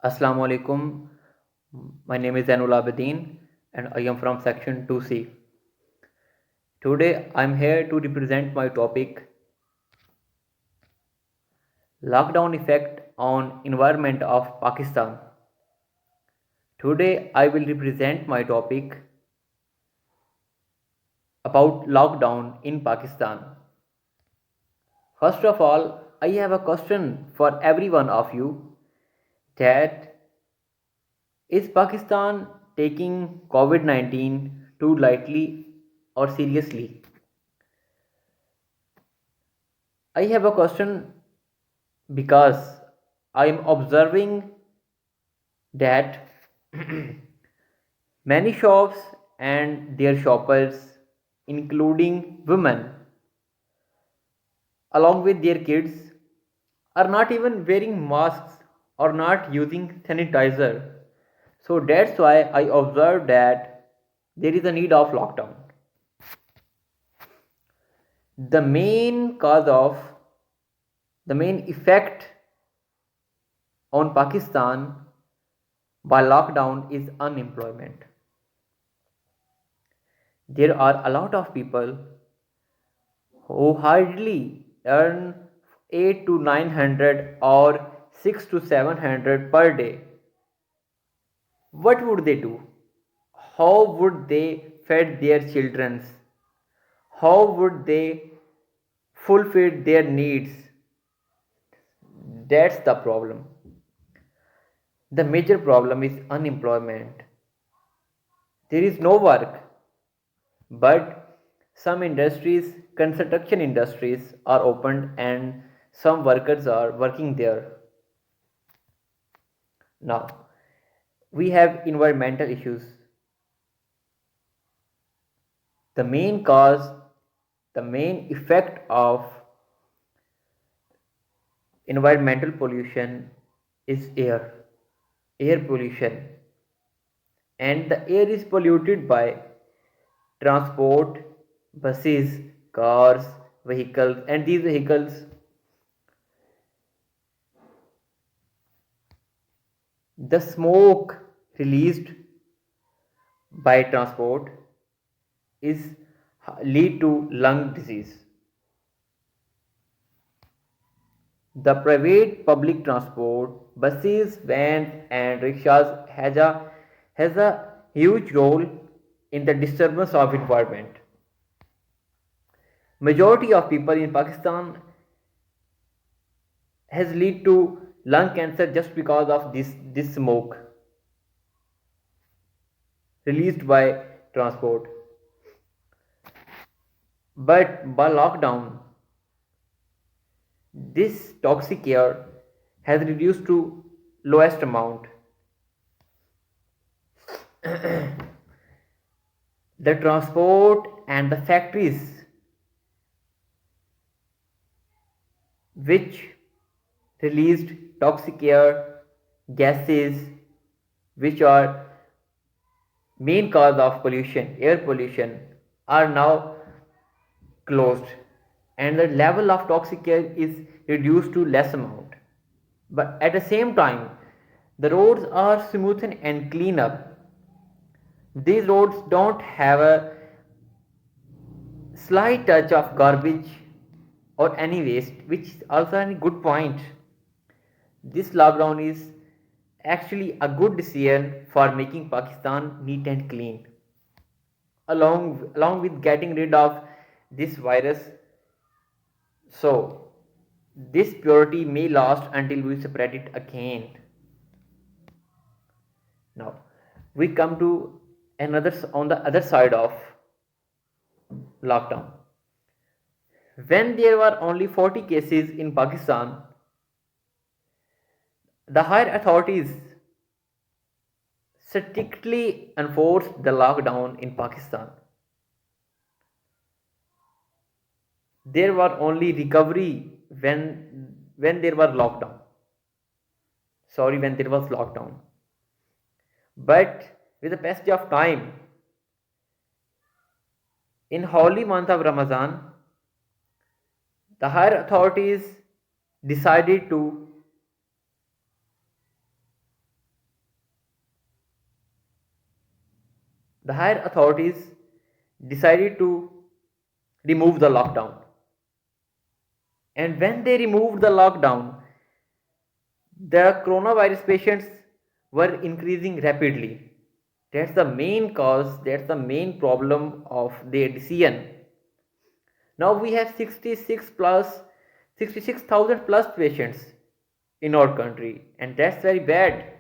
Assalamu alaikum. My name is Zainul Abedin and I am from section 2C. Today I am here to represent my topic lockdown effect on environment of Pakistan. Today I will represent my topic about lockdown in Pakistan. First of all, I have a question for every one of you that is Pakistan taking COVID-19 too lightly or seriously? I have a question because I am observing that many shops and their shoppers, including women, along with their kids, are not even wearing masks or not using sanitizer. So that's why I observed that there is a need of lockdown. The main cause of the main effect on Pakistan by lockdown is unemployment. There are a lot of people who hardly earn 8 to 900 or 6 to 700 per day. What would they do? How would they feed their children? How would they fulfill their needs? That's the problem. The major problem is unemployment. There is no work, but some industries, construction industries, are opened and some workers are working there. Now, we have environmental issues. The main cause, the main effect of environmental pollution is air pollution. And the air is polluted by transport, buses, cars, vehicles, and these vehicles, the smoke released by transport is lead to lung disease. The private public transport, buses, vans, and rickshaws has a huge role in the disturbance of environment. Majority of people in Pakistan has lead to lung cancer just because of this smoke released by transport. But by lockdown, this toxic air has reduced to lowest amount. The transport and the factories which released toxic air gases which are main cause of pollution, air pollution, are now closed and the level of toxic air is reduced to less amount. But at the same time, the roads are smoothened and clean up. These roads don't have a slight touch of garbage or any waste, which is also a good point. This lockdown is actually a good decision for making Pakistan neat and clean, along with getting rid of this virus. So this purity may last until we spread it again. Now we come to another on the other side of lockdown. When there were only 40 cases in Pakistan, the higher authorities strictly enforced the lockdown in Pakistan. There were only recovery when there was lockdown. Sorry, when there was lockdown. But with the passage of time, in holy month of Ramadan, the higher authorities decided to the higher authorities decided to remove the lockdown. And when they removed the lockdown, the coronavirus patients were increasing rapidly. That's the main cause, that's the main problem of their decision. Now we have 66,000 plus patients in our country, and that's very bad.